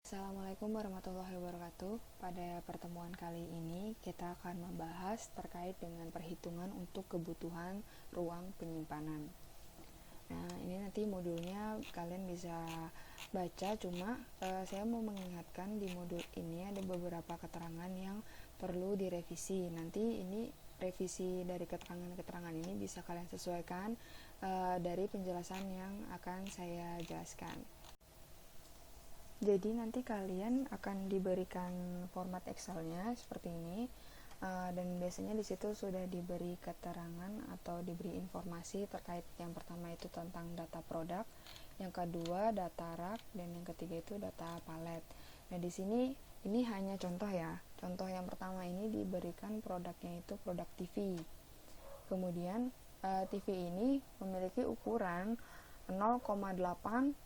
Assalamualaikum warahmatullahi wabarakatuh. Pada pertemuan kali ini kita akan membahas terkait dengan perhitungan untuk kebutuhan ruang penyimpanan. Nah, ini nanti modulnya kalian bisa baca, cuma saya mau mengingatkan di modul ini ada beberapa keterangan yang perlu direvisi. Nanti ini revisi dari keterangan-keterangan ini bisa kalian sesuaikan dari penjelasan yang akan saya jelaskan. Jadi nanti kalian akan diberikan format Excel-nya seperti ini, dan biasanya di situ sudah diberi keterangan atau diberi informasi terkait yang pertama itu tentang data produk, yang kedua data rak, dan yang ketiga itu data palet. Nah di sini ini hanya contoh ya. Contoh yang pertama ini diberikan produknya itu produk TV. Kemudian TV ini memiliki ukuran 0,8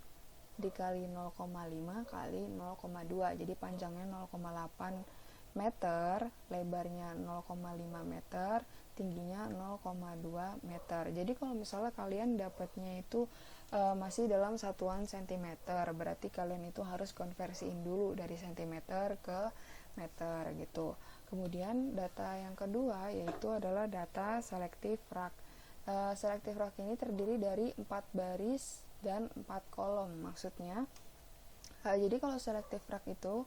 dikali 0,5 kali 0,2, jadi panjangnya 0,8 meter, lebarnya 0,5 meter, tingginya 0,2 meter. Jadi kalau misalnya kalian dapatnya itu masih dalam satuan sentimeter, berarti kalian itu harus konversiin dulu dari sentimeter ke meter gitu. Kemudian data yang kedua yaitu adalah data selective rack. Selective rack ini terdiri dari 4 baris dan 4 kolom. Maksudnya jadi kalau selective rack itu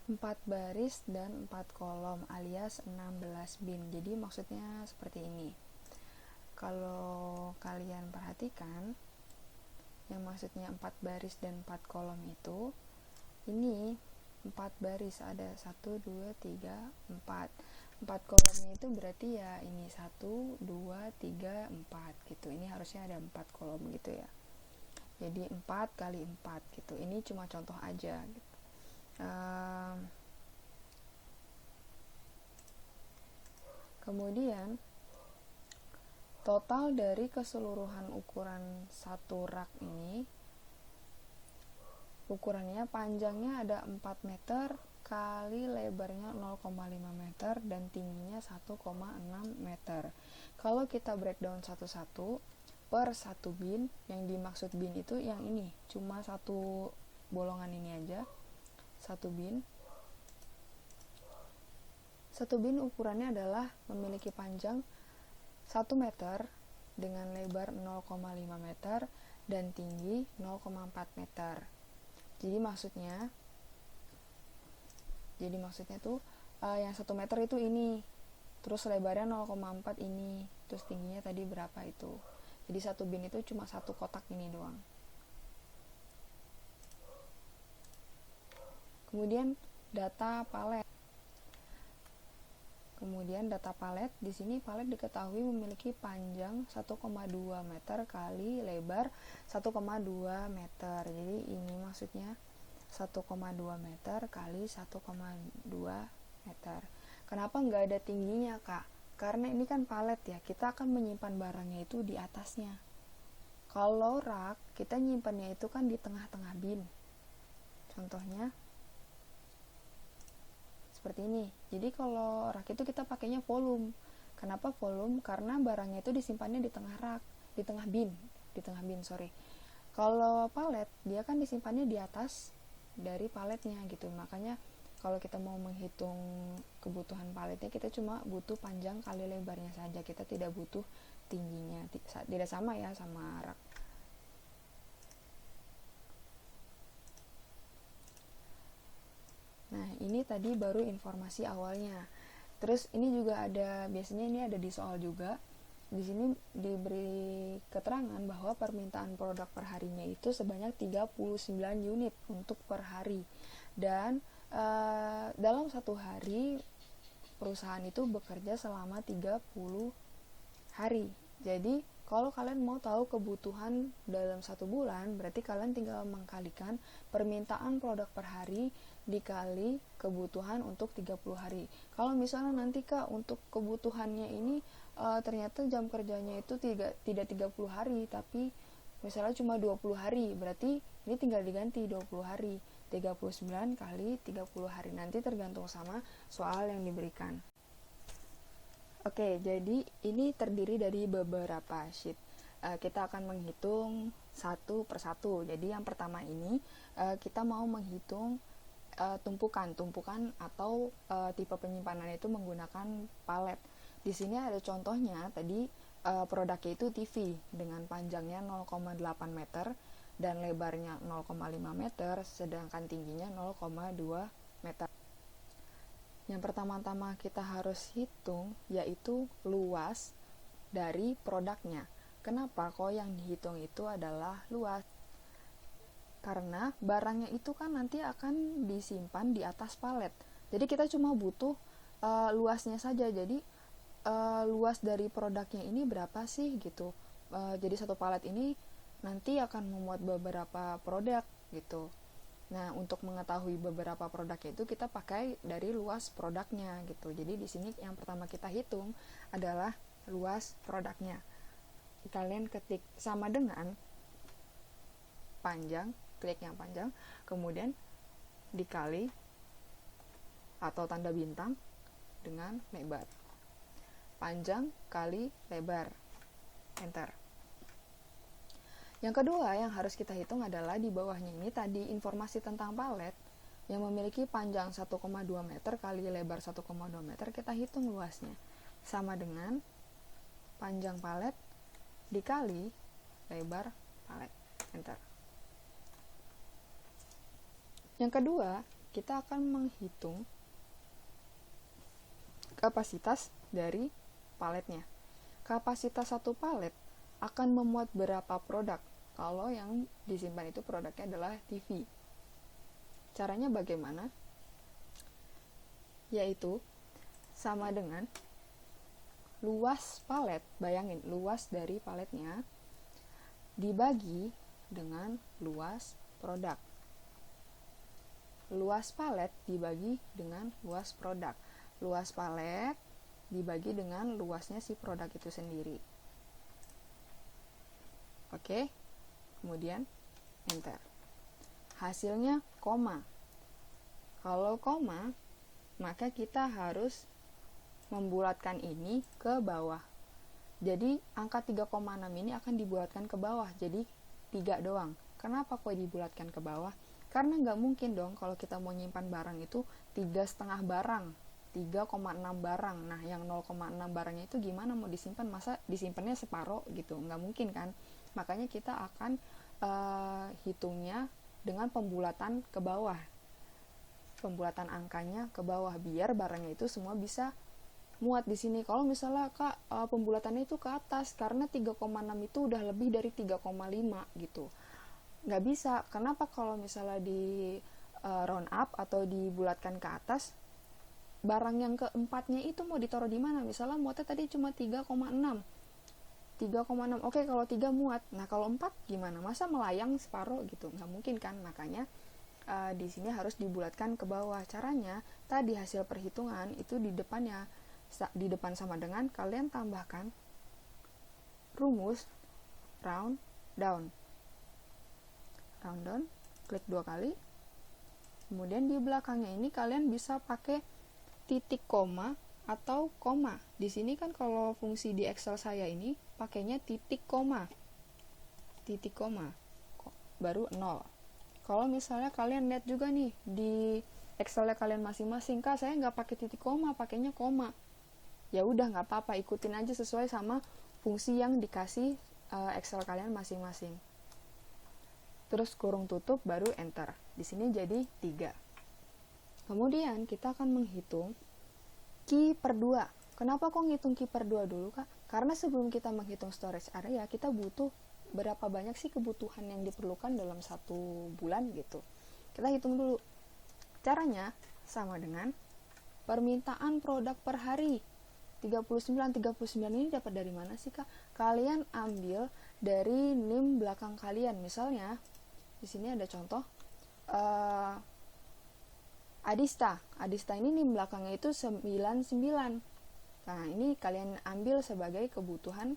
4 baris dan 4 kolom alias 16 bin. Jadi maksudnya seperti ini. Kalau kalian perhatikan yang maksudnya 4 baris dan 4 kolom itu, ini 4 baris ada 1, 2, 3, 4. 4 kolomnya itu berarti ya ini 1, 2, 3, 4 gitu. Ini harusnya ada 4 kolom gitu ya. Jadi 4 kali 4 gitu. Ini cuma contoh aja gitu. Kemudian total dari keseluruhan ukuran satu rak ini, ukurannya panjangnya ada 4 meter kali lebarnya 0,5 meter dan tingginya 1,6 meter. Kalau kita breakdown satu-satu per satu bin, yang dimaksud bin itu yang ini, cuma satu bolongan ini aja, satu bin. Satu bin ukurannya adalah memiliki panjang 1 meter dengan lebar 0,5 meter dan tinggi 0,4 meter. Jadi maksudnya tuh yang 1 meter itu ini, terus lebarnya 0,4 ini, terus tingginya tadi berapa itu. Jadi satu bin itu cuma satu kotak ini doang. Kemudian data palet. Di sini palet diketahui memiliki panjang 1,2 meter kali lebar 1,2 meter. Jadi ini maksudnya 1,2 meter kali 1,2 meter. Kenapa nggak ada tingginya, Kak? Karena ini kan palet ya, kita akan menyimpan barangnya itu di atasnya. Kalau rak, kita nyimpannya itu kan di tengah-tengah bin. Contohnya seperti ini. Jadi kalau rak itu kita pakainya volume. Kenapa volume? Karena barangnya itu disimpannya di tengah rak, di tengah bin. Kalau palet, dia kan disimpannya di atas dari paletnya gitu. Makanya kalau kita mau menghitung kebutuhan paletnya, kita cuma butuh panjang kali lebarnya saja. Kita tidak butuh tingginya. Tidak sama ya sama rak. Nah, ini tadi baru informasi awalnya. Terus ini juga biasanya ini ada di soal juga. Di sini diberi keterangan bahwa permintaan produk per harinya itu sebanyak 39 unit untuk per hari. Dan dalam satu hari perusahaan itu bekerja selama 30 hari. Jadi kalau kalian mau tahu kebutuhan dalam satu bulan, berarti kalian tinggal mengkalikan permintaan produk per hari dikali kebutuhan untuk 30 hari. Kalau misalnya nanti Kak untuk kebutuhannya ini ternyata jam kerjanya itu tidak 30 hari, tapi misalnya cuma 20 hari, berarti ini tinggal diganti 20 hari. 39 kali 30 hari, nanti tergantung sama soal yang diberikan. Oke, jadi ini terdiri dari beberapa sheet. Kita akan menghitung satu persatu. Jadi yang pertama ini kita mau menghitung tumpukan atau tipe penyimpanan itu menggunakan palet. Di sini ada contohnya tadi, produknya itu TV dengan panjangnya 0,8 meter dan lebarnya 0,5 meter, sedangkan tingginya 0,2 meter. Yang pertama-tama kita harus hitung yaitu luas dari produknya. Kenapa kok yang dihitung itu adalah luas? Karena barangnya itu kan nanti akan disimpan di atas palet. Jadi kita cuma butuh luasnya saja. Jadi luas dari produknya ini berapa sih gitu. Jadi satu palet ini nanti akan memuat beberapa produk gitu. Nah, untuk mengetahui beberapa produknya itu kita pakai dari luas produknya gitu. Jadi di sini yang pertama kita hitung adalah luas produknya. Kalian ketik sama dengan panjang, klik yang panjang, kemudian dikali atau tanda bintang dengan lebar. Panjang kali lebar. Enter. Yang kedua yang harus kita hitung adalah di bawahnya ini tadi informasi tentang palet yang memiliki panjang 1,2 meter kali lebar 1,2 meter, kita hitung luasnya. Sama dengan panjang palet dikali lebar palet. Enter. Yang kedua, kita akan menghitung kapasitas dari paletnya. Kapasitas satu palet akan memuat berapa produk kalau yang disimpan itu produknya adalah TV. Caranya bagaimana? Yaitu sama dengan luas palet, bayangin luas dari paletnya dibagi dengan luas produk. Luas palet dibagi dengan luas produk. Luas palet dibagi dengan luasnya si produk itu sendiri. Oke, kemudian enter. Hasilnya koma. Kalau koma, maka kita harus membulatkan ini ke bawah. Jadi angka 3,6 ini akan dibulatkan ke bawah, jadi 3 doang. Kenapa kok dibulatkan ke bawah? Karena nggak mungkin dong kalau kita mau nyimpan barang itu 3,5 barang, 3,6 barang. Nah, yang 0,6 barangnya itu gimana mau disimpan? Masa disimpannya separuh gitu? Nggak mungkin kan? Makanya kita akan hitungnya dengan pembulatan ke bawah. Pembulatan angkanya ke bawah biar barangnya itu semua bisa muat di sini. Kalau misalnya Kak, pembulatannya itu ke atas karena 3,6 itu udah lebih dari 3,5 gitu. Nggak bisa. Kenapa kalau misalnya di round up atau dibulatkan ke atas, barang yang keempatnya itu mau ditaruh di mana? Misalnya muatnya tadi cuma 3,6. Oke, kalau 3 muat. Nah, kalau 4 gimana? Masa melayang separuh gitu? Nggak mungkin kan? Makanya di sini harus dibulatkan ke bawah. Caranya tadi hasil perhitungan itu di depan sama dengan kalian tambahkan rumus round down, klik 2 kali. Kemudian di belakangnya ini kalian bisa pakai titik koma atau koma. Di sini kan kalau fungsi di Excel saya ini pakainya titik koma baru 0. Kalau misalnya kalian lihat juga nih di Excelnya kalian masing-masing, Kak saya nggak pakai titik koma, pakainya koma. Ya udah nggak apa-apa, ikutin aja sesuai sama fungsi yang dikasih Excel kalian masing-masing. Terus kurung tutup baru enter. Di sini jadi 3. Kemudian kita akan menghitung Q per 2. Kenapa kok ngitung Q per 2 dulu, Kak? Karena sebelum kita menghitung storage area, kita butuh berapa banyak sih kebutuhan yang diperlukan dalam 1 bulan gitu. Kita hitung dulu. Caranya sama dengan permintaan produk per hari. 39 ini dapat dari mana sih, Kak? Kalian ambil dari NIM belakang kalian. Misalnya di sini ada contoh Adista ini NIM belakangnya itu 99. Nah, ini kalian ambil sebagai kebutuhan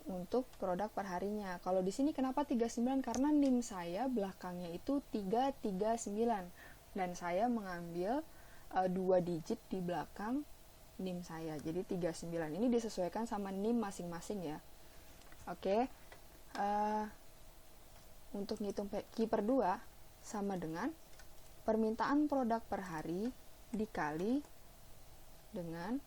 untuk produk perharinya. Kalau di sini kenapa 39? Karena NIM saya belakangnya itu 339 dan saya mengambil 2 digit di belakang NIM saya. Jadi 39 ini disesuaikan sama NIM masing-masing ya. Oke. Untuk ngitung Q per 2 sama dengan permintaan produk per hari dikali dengan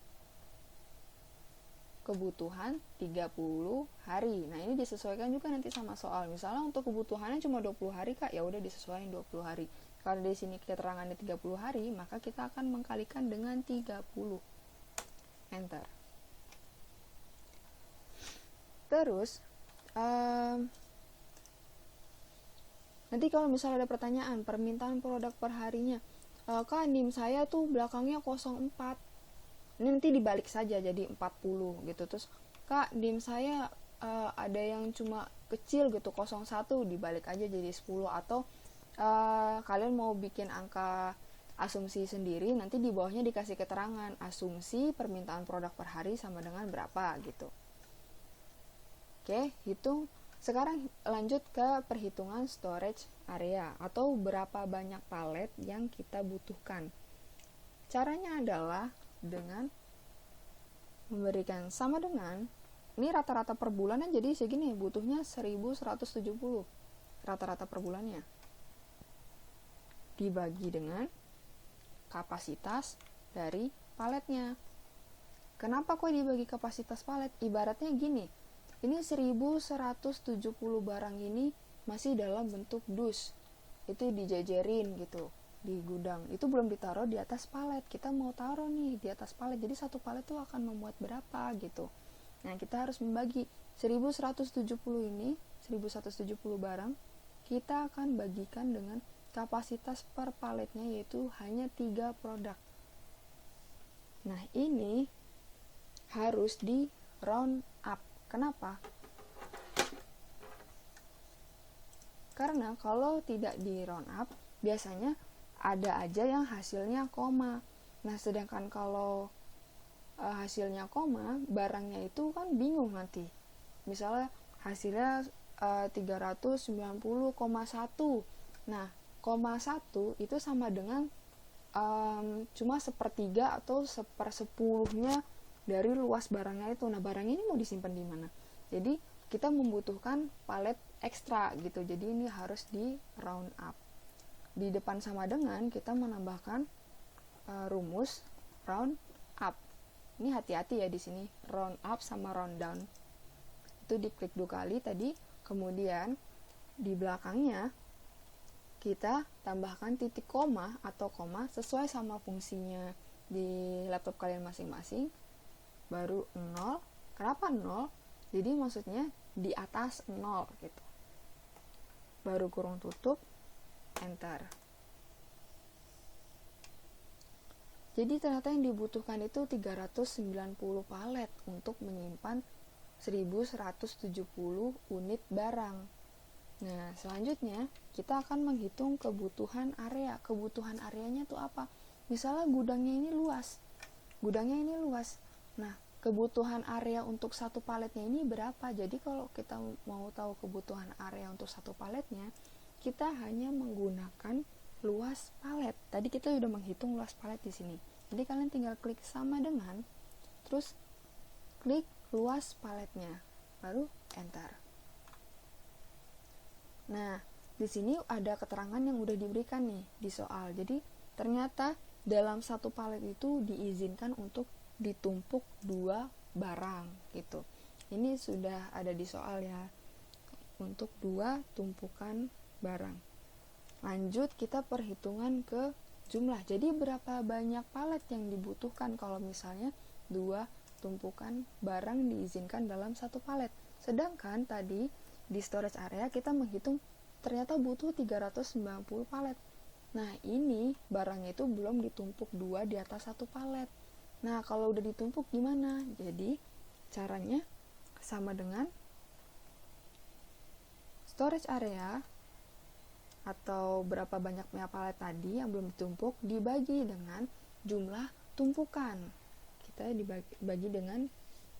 kebutuhan 30 hari. Nah, ini disesuaikan juga nanti sama soal. Misalnya untuk kebutuhannya cuma 20 hari, Kak, ya udah disesuaikan 20 hari. Kalau di sini keterangannya 30 hari, maka kita akan mengkalikan dengan 30. Enter. Terus nanti kalau misalnya ada pertanyaan permintaan produk per harinya, Kak, NIM saya tuh belakangnya 04. Ini nanti dibalik saja jadi 40 gitu. Terus Kak, NIM saya ada yang cuma kecil gitu 01, dibalik aja jadi 10. Atau kalian mau bikin angka asumsi sendiri, nanti di bawahnya dikasih keterangan asumsi permintaan produk per hari sama dengan berapa gitu. Oke, hitung. Sekarang lanjut ke perhitungan storage area atau berapa banyak palet yang kita butuhkan. Caranya adalah dengan memberikan sama dengan, ini rata-rata per bulannya jadi segini, butuhnya 1170 rata-rata per bulannya, dibagi dengan kapasitas dari paletnya. Kenapa kok dibagi kapasitas palet? Ibaratnya gini, ini 1170 barang ini masih dalam bentuk dus, itu dijajarin gitu di gudang, itu belum ditaruh di atas palet. Kita mau taruh nih di atas palet, jadi satu palet tuh akan memuat berapa gitu. Nah, kita harus membagi 1170 ini, 1170 barang kita akan bagikan dengan kapasitas per paletnya, yaitu hanya 3 produk. Nah, ini harus di round up. Kenapa? Karena kalau tidak di round up, biasanya ada aja yang hasilnya koma. Nah, sedangkan kalau hasilnya koma, barangnya itu kan bingung nanti. Misalnya hasilnya 390,1. Nah, koma 1 itu sama dengan cuma sepertiga atau sepersepuluhnya dari luas barangnya itu. Nah, barang ini mau disimpan di mana? Jadi kita membutuhkan palet ekstra gitu. Jadi ini harus di round up. Di depan sama dengan kita menambahkan rumus round up. Ini hati-hati ya di sini, round up sama round down. Itu diklik 2 kali tadi, kemudian di belakangnya kita tambahkan titik koma atau koma sesuai sama fungsinya di laptop kalian masing-masing. Baru 0. Kenapa 0? Jadi maksudnya di atas 0 gitu. Baru kurung tutup, enter. Jadi ternyata yang dibutuhkan itu 390 palet untuk menyimpan 1170 unit barang. Nah, selanjutnya kita akan menghitung kebutuhan area. Kebutuhan areanya tuh apa? Misalnya gudangnya ini luas. Nah, kebutuhan area untuk satu paletnya ini berapa? Jadi kalau kita mau tahu kebutuhan area untuk satu paletnya, kita hanya menggunakan luas palet. Tadi kita sudah menghitung luas palet di sini. Jadi kalian tinggal klik sama dengan, terus klik luas paletnya, baru enter. Nah, di sini ada keterangan yang udah diberikan nih di soal. Jadi ternyata dalam satu palet itu diizinkan untuk ditumpuk 2 barang gitu. Ini sudah ada di soal ya, untuk 2 tumpukan barang. Lanjut kita perhitungan ke jumlah. Jadi berapa banyak palet yang dibutuhkan kalau misalnya 2 tumpukan barang diizinkan dalam satu palet. Sedangkan tadi di storage area kita menghitung ternyata butuh 390 palet. Nah, ini barangnya itu belum ditumpuk 2 di atas satu palet. Nah, kalau udah ditumpuk gimana? Jadi, caranya sama dengan storage area atau berapa banyaknya palet tadi yang belum ditumpuk dibagi dengan jumlah tumpukan. Kita dibagi dengan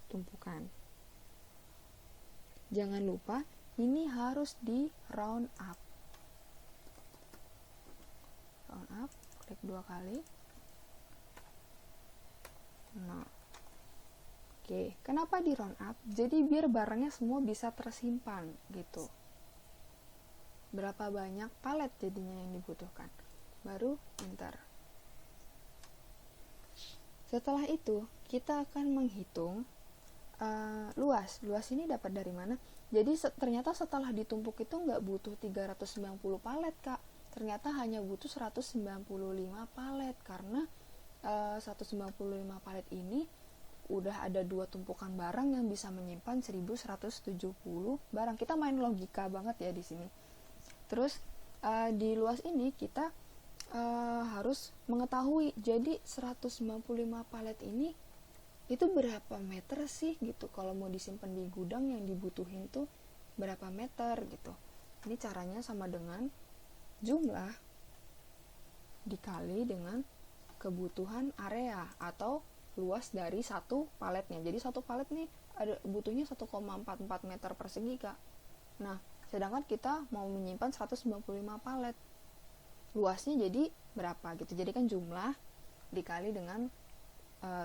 tumpukan. Jangan lupa, ini harus di round up. Round up, klik 2 kali. Nah, oke, kenapa di round up? Jadi biar barangnya semua bisa tersimpan gitu. Berapa banyak palet jadinya yang dibutuhkan. Baru enter. Setelah itu, kita akan menghitung luas. Luas ini dapat dari mana? Jadi ternyata setelah ditumpuk itu nggak butuh 390 palet, Kak. Ternyata hanya butuh 195 palet karena 195 palet ini udah ada 2 tumpukan barang yang bisa menyimpan 1170 barang. Kita main logika banget ya di sini. Terus di luas ini kita harus mengetahui, jadi 195 palet ini itu berapa meter sih gitu, kalau mau disimpan di gudang yang dibutuhin tuh berapa meter gitu. Ini caranya sama dengan jumlah dikali dengan kebutuhan area atau luas dari satu paletnya. Jadi satu palet nih ada butuhnya 1,44 meter persegi, Kak. Nah, sedangkan kita mau menyimpan 195 palet, luasnya jadi berapa gitu. Jadi kan jumlah dikali dengan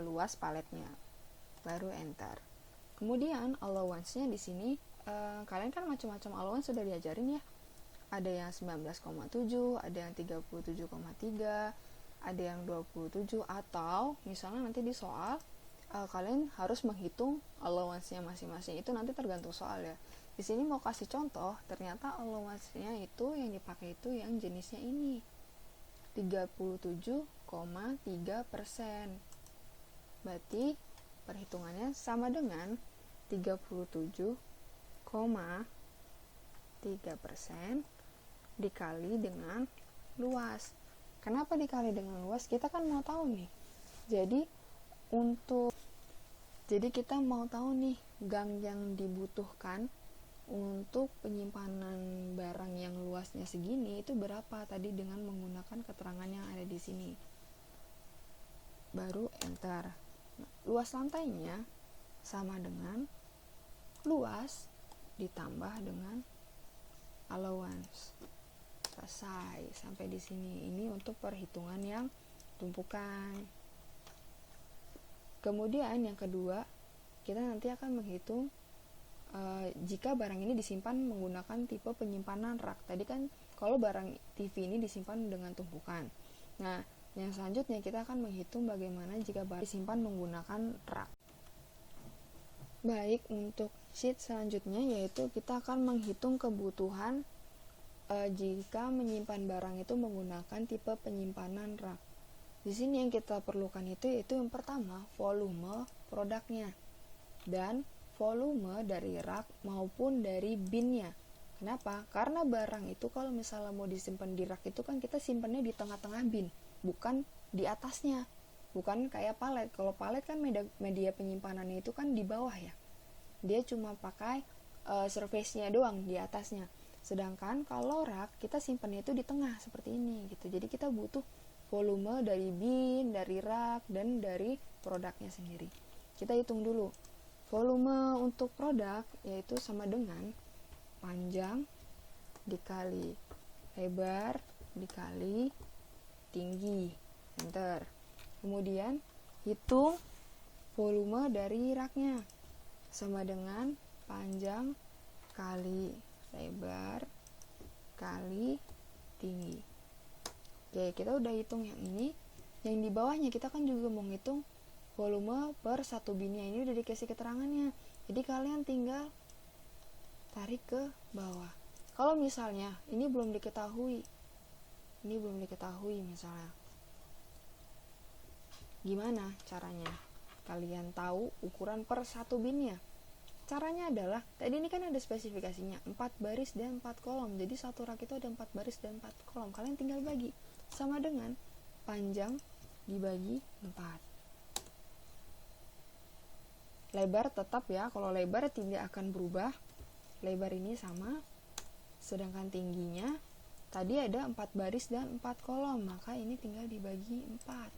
luas paletnya, baru enter. Kemudian allowance-nya di sini kalian kan macam-macam allowance sudah diajarin ya. Ada yang 19,7, ada yang 37,3, ada yang 27, atau misalnya nanti di soal kalian harus menghitung allowance-nya masing-masing. Itu nanti tergantung soal ya. Di sini mau kasih contoh, ternyata allowance-nya itu yang dipakai itu yang jenisnya ini 37,3%. Berarti perhitungannya sama dengan 37,3% dikali dengan luas. Kenapa dikali dengan luas? Kita kan mau tahu nih. Jadi kita mau tahu nih gang yang dibutuhkan untuk penyimpanan barang yang luasnya segini itu berapa tadi dengan menggunakan keterangan yang ada di sini. Baru enter. Luas lantainya sama dengan luas ditambah dengan allowance. Selesai sampai di sini. Ini untuk perhitungan yang tumpukan. Kemudian yang kedua, kita nanti akan menghitung jika barang ini disimpan menggunakan tipe penyimpanan rak. Tadi kan kalau barang TV ini disimpan dengan tumpukan. Nah, yang selanjutnya kita akan menghitung bagaimana jika barang disimpan menggunakan rak. Baik, untuk sheet selanjutnya yaitu kita akan menghitung kebutuhan jika menyimpan barang itu menggunakan tipe penyimpanan rak. Di sini yang kita perlukan itu yaitu yang pertama volume produknya dan volume dari rak maupun dari binnya. Kenapa? Karena barang itu kalau misalnya mau disimpan di rak itu kan kita simpannya di tengah-tengah bin, bukan di atasnya. Bukan kayak palet. Kalau palet kan media penyimpanannya itu kan di bawah ya. Dia cuma pakai surface-nya doang di atasnya. Sedangkan kalau rak kita simpannya itu di tengah seperti ini gitu. Jadi kita butuh volume dari bin, dari rak, dan dari produknya sendiri. Kita hitung dulu. Volume untuk produk yaitu sama dengan panjang dikali lebar dikali tinggi. Enter. Kemudian hitung volume dari raknya sama dengan panjang kali lebar kali tinggi. Oke, kita udah hitung yang ini. Yang di bawahnya kita kan juga mau ngitung volume per satu binnya. Ini udah dikasih keterangannya. Jadi kalian tinggal tarik ke bawah. Kalau misalnya ini belum diketahui misalnya, gimana caranya kalian tahu ukuran per satu binnya? Caranya adalah, tadi ini kan ada spesifikasinya 4 baris dan 4 kolom. Jadi satu rak itu ada 4 baris dan 4 kolom. Kalian tinggal bagi sama dengan panjang dibagi 4. Lebar tetap ya, kalau lebar tidak akan berubah. Lebar ini sama. Sedangkan tingginya tadi ada 4 baris dan 4 kolom, maka ini tinggal dibagi 4.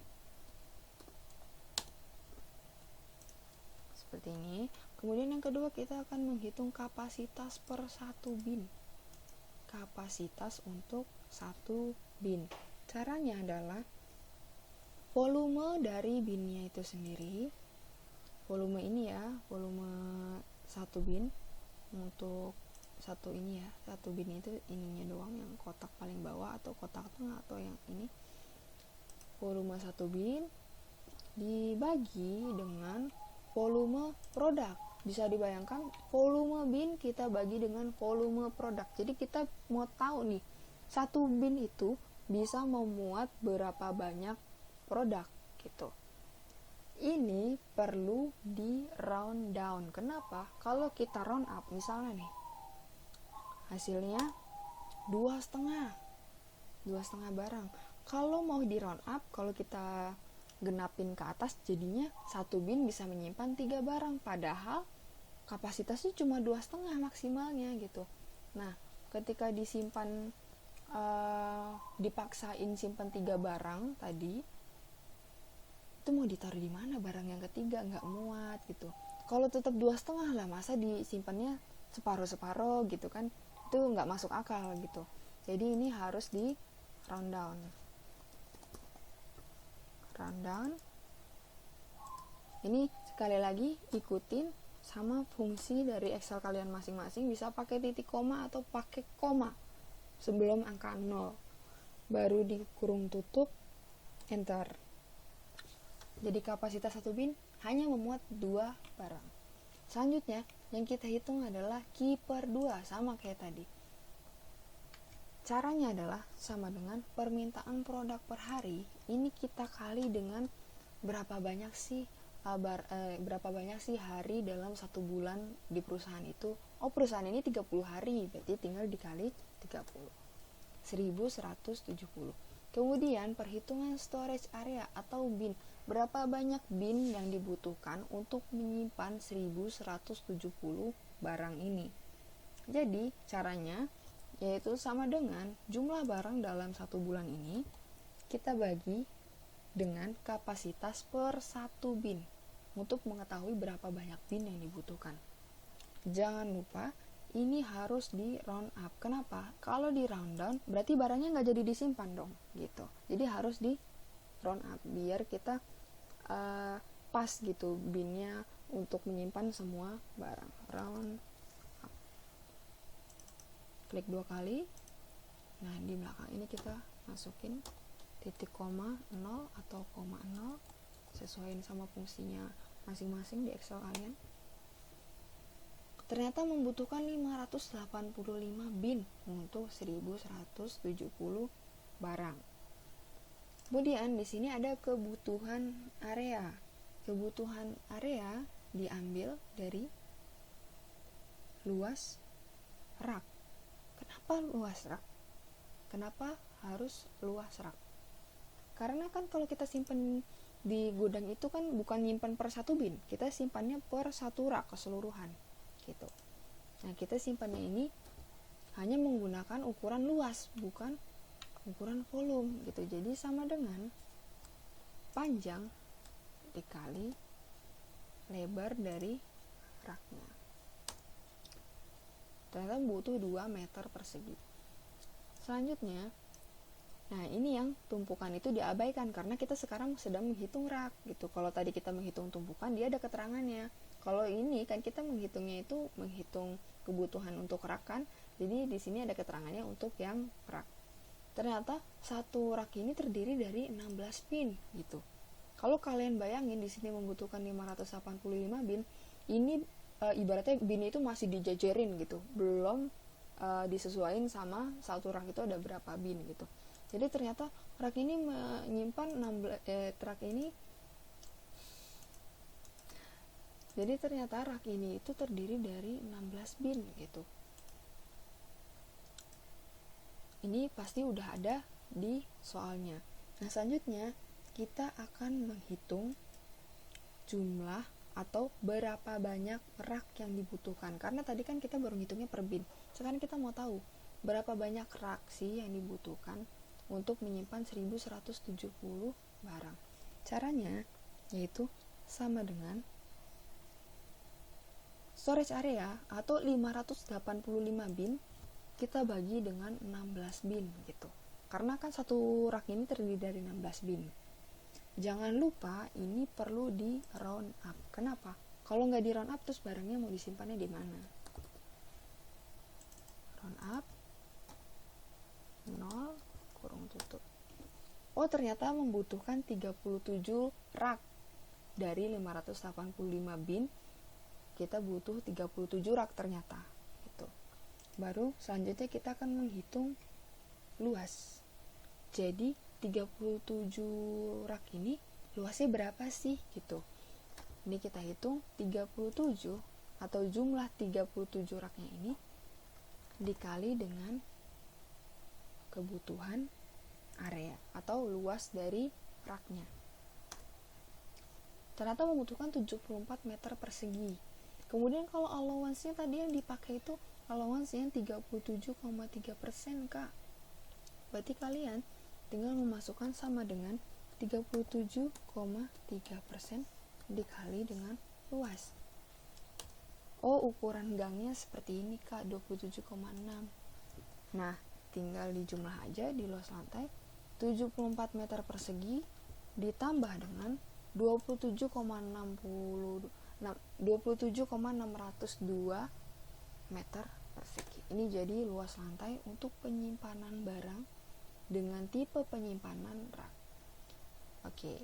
Seperti ini. Kemudian yang kedua kita akan menghitung kapasitas per satu bin. Kapasitas untuk satu bin. Caranya adalah volume dari binnya itu sendiri, volume ini ya, volume satu bin untuk satu ini ya, satu bin itu ininya doang, yang kotak paling bawah atau kotak tengah atau yang ini, volume satu bin dibagi dengan volume produk. Bisa dibayangkan volume bin kita bagi dengan volume produk. Jadi kita mau tahu nih, satu bin itu bisa memuat berapa banyak produk gitu. Ini perlu di round down. Kenapa? Kalau kita round up, misalnya nih, hasilnya 2,5 barang. Kalau mau di round up, kalau kita genapin ke atas, jadinya satu bin bisa menyimpan 3 barang. Padahal kapasitasnya cuma 2,5 maksimalnya gitu. Nah, ketika disimpan dipaksain simpan 3 barang tadi, itu mau ditaruh di mana barang yang ketiga, nggak muat gitu. Kalau tetap 2,5 lah, masa disimpannya separuh gitu kan, itu nggak masuk akal gitu. Jadi ini harus di round down. Ini sekali lagi ikutin sama fungsi dari Excel kalian masing-masing, bisa pakai titik koma atau pakai koma sebelum angka 0, baru di kurung tutup, enter. Jadi kapasitas satu bin hanya memuat 2 barang. Selanjutnya yang kita hitung adalah Q per 2, sama kayak tadi. Caranya adalah sama dengan permintaan produk per hari. Ini kita kali dengan berapa banyak sih hari dalam satu bulan di perusahaan itu. Perusahaan ini 30 hari, berarti tinggal dikali 30, 1170. Kemudian perhitungan storage area atau bin, berapa banyak bin yang dibutuhkan untuk menyimpan 1170 barang ini. Jadi caranya yaitu sama dengan jumlah barang dalam satu bulan ini kita bagi dengan kapasitas per satu bin untuk mengetahui berapa banyak bin yang dibutuhkan. Jangan lupa ini harus di round up. Kenapa? Kalau di round down berarti barangnya nggak jadi disimpan dong gitu. Jadi harus di round up biar kita pas gitu binnya untuk menyimpan semua barang. Round up. Klik 2 kali. Nah, di belakang ini kita masukin titik koma 0 atau koma 0, sesuaiin sama fungsinya masing-masing di Excel kalian. Ternyata membutuhkan 585 bin untuk 1170 barang. Kemudian di sini ada kebutuhan area. Kebutuhan area diambil dari luas rak. Kenapa luas rak? Kenapa harus luas rak? Karena kan kalau kita simpan di gudang itu kan bukan nyimpan per satu bin, kita simpannya per satu rak keseluruhan gitu. Nah, kita simpannya ini hanya menggunakan ukuran luas, bukan ukuran volume gitu. Jadi sama dengan panjang dikali lebar dari raknya. Ternyata butuh 2 meter persegi. Selanjutnya, nah ini yang tumpukan itu diabaikan karena kita sekarang sedang menghitung rak gitu. Kalau tadi kita menghitung tumpukan, dia ada keterangannya. Kalau ini kan kita menghitungnya itu menghitung kebutuhan untuk rak kan. Jadi di sini ada keterangannya untuk yang rak. Ternyata satu rak ini terdiri dari 16 bin gitu. Kalau kalian bayangin di sini membutuhkan 585 bin, ini ibaratnya bin itu masih dijajarin gitu. Belum disesuaikan sama satu rak itu ada berapa bin gitu. Jadi ternyata rak ini menyimpan 16 rak ini. Jadi ternyata rak ini itu terdiri dari 16 bin gitu. Ini pasti udah ada di soalnya. Nah, selanjutnya kita akan menghitung jumlah atau berapa banyak rak yang dibutuhkan. Karena tadi kan kita baru ngitungnya per bin. Sekarang kita mau tahu berapa banyak rak sih yang dibutuhkan untuk menyimpan 1170 barang. Caranya yaitu sama dengan storage area atau 585 bin kita bagi dengan 16 bin gitu. Karena kan satu rak ini terdiri dari 16 bin. jangan lupa ini perlu di round up. Kenapa? Kalau nggak di round up terus barangnya mau disimpannya di mana? Round up 0 kurung tutup. Oh, ternyata membutuhkan 37 rak. Dari 585 bin kita butuh 37 rak ternyata. Gitu. Baru selanjutnya kita akan menghitung luas. Jadi 37 rak ini luasnya berapa sih gitu. Ini kita hitung 37 atau jumlah 37 raknya ini dikali dengan kebutuhan area atau luas dari raknya. Ternyata membutuhkan 74 meter persegi. Kemudian kalau allowance-nya tadi yang dipakai itu allowance-nya 37,3%, Kak. Berarti kalian tinggal memasukkan sama dengan 37,3% dikali dengan luas. Oh, ukuran gangnya seperti ini, Kak, 27,6. Nah, tinggal dijumlah aja di luas lantai 74 meter persegi ditambah dengan 27,602 meter persegi. Ini jadi luas lantai untuk penyimpanan barang dengan tipe penyimpanan rak. Oke.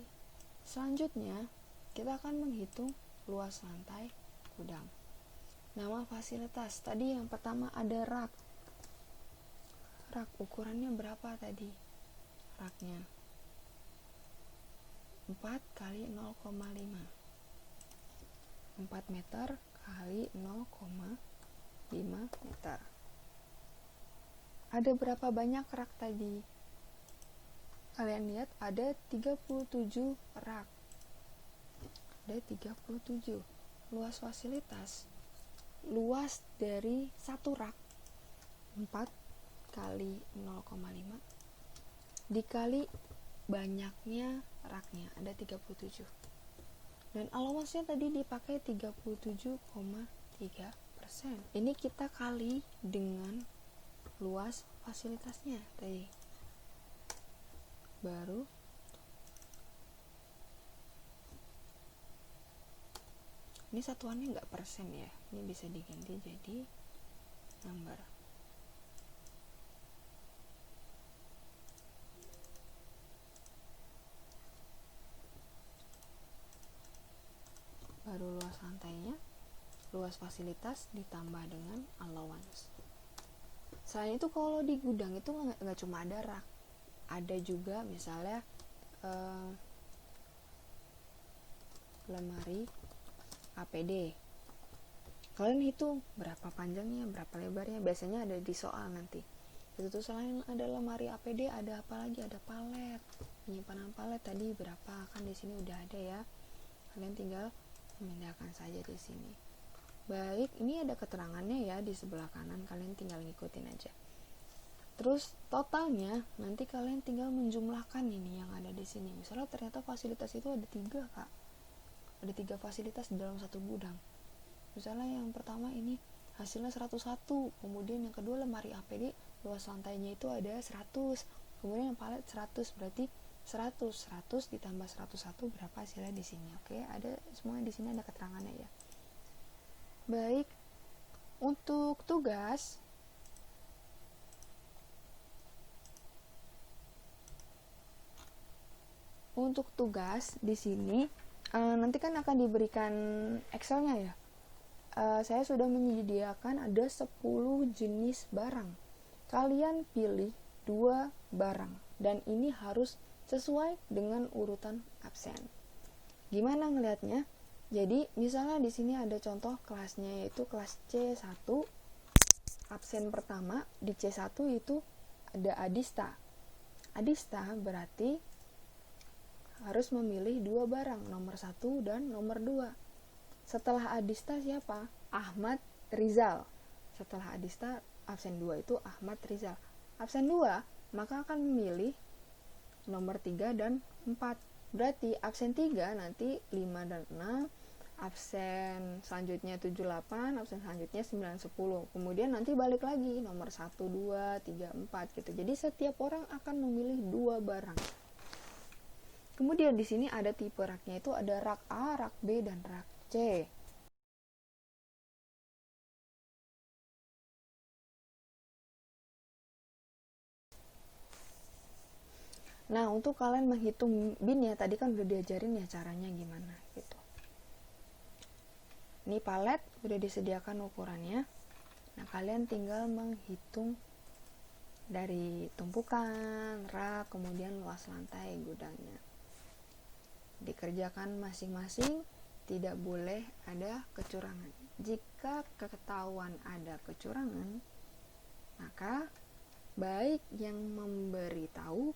Selanjutnya, kita akan menghitung luas lantai gudang. Nama fasilitas. Tadi yang pertama ada rak. Rak ukurannya berapa tadi? Raknya 4 kali 0,5. 4 meter kali 0,5 meter. Ada berapa banyak rak tadi? Kalian lihat ada 37 rak. Ada 37. Luas fasilitas. Luas dari satu rak 4 kali 0,5 dikali banyaknya raknya, ada 37. Dan allowance-nya tadi dipakai 37,3%. Ini kita kali dengan luas fasilitasnya tadi. Baru ini satuannya nggak persen ya, ini bisa diganti jadi number. Baru luas lantainya, luas fasilitas ditambah dengan allowance. Selain itu kalau di gudang itu nggak cuma ada rak, ada juga misalnya lemari APD. Kalian hitung berapa panjangnya, berapa lebarnya, biasanya ada di soal nanti. Itu tuh selain ada lemari APD ada apa lagi? Ada palet. Penyimpanan palet tadi berapa? Kan di sini udah ada ya. Kalian tinggal memindahkan saja di sini. Baik, ini ada keterangannya ya di sebelah kanan, kalian tinggal ngikutin aja. Terus totalnya nanti kalian tinggal menjumlahkan ini yang ada di sini. Misalnya ternyata fasilitas itu ada 3, Kak. Ada 3 fasilitas di dalam satu gudang. Misalnya yang pertama ini hasilnya 101, kemudian yang kedua lemari APD luas lantainya itu ada 100, kemudian yang palet 100, berarti 100 ditambah 101 berapa hasilnya di sini. Oke, ada semuanya di sini, ada keterangannya ya. Baik, untuk tugas di sini nanti kan akan diberikan Excelnya ya. Saya sudah menyediakan ada 10 jenis barang. Kalian pilih 2 barang dan ini harus sesuai dengan urutan absen. Gimana ngelihatnya? Jadi misalnya di sini ada contoh kelasnya yaitu kelas C1. Absen pertama di C1 itu ada Adista. Adista berarti harus memilih 2 barang, nomor 1 dan nomor 2. Setelah Adista siapa? Ahmad Rizal. Setelah Adista absen 2 itu Ahmad Rizal. Absen 2 maka akan memilih nomor 3 dan 4. Berarti absen 3 nanti 5 dan 6, absen selanjutnya 7, 8, absen selanjutnya 9, 10. Kemudian nanti balik lagi nomor 1, 2, 3, 4 gitu. Jadi setiap orang akan memilih 2 barang. Kemudian di sini ada tipe raknya itu ada rak A, rak B, dan rak C. Nah, untuk kalian menghitung binnya tadi kan udah diajarin ya caranya gimana gitu. Ini palet udah disediakan ukurannya. Nah, kalian tinggal menghitung dari tumpukan, rak, kemudian luas lantai gudangnya. Dikerjakan masing-masing, tidak boleh ada kecurangan. Jika ketahuan ada kecurangan, maka baik yang memberitahu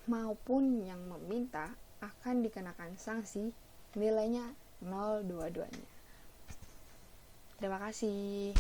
maupun yang meminta akan dikenakan sanksi nilainya 0 dua-duanya. Terima kasih.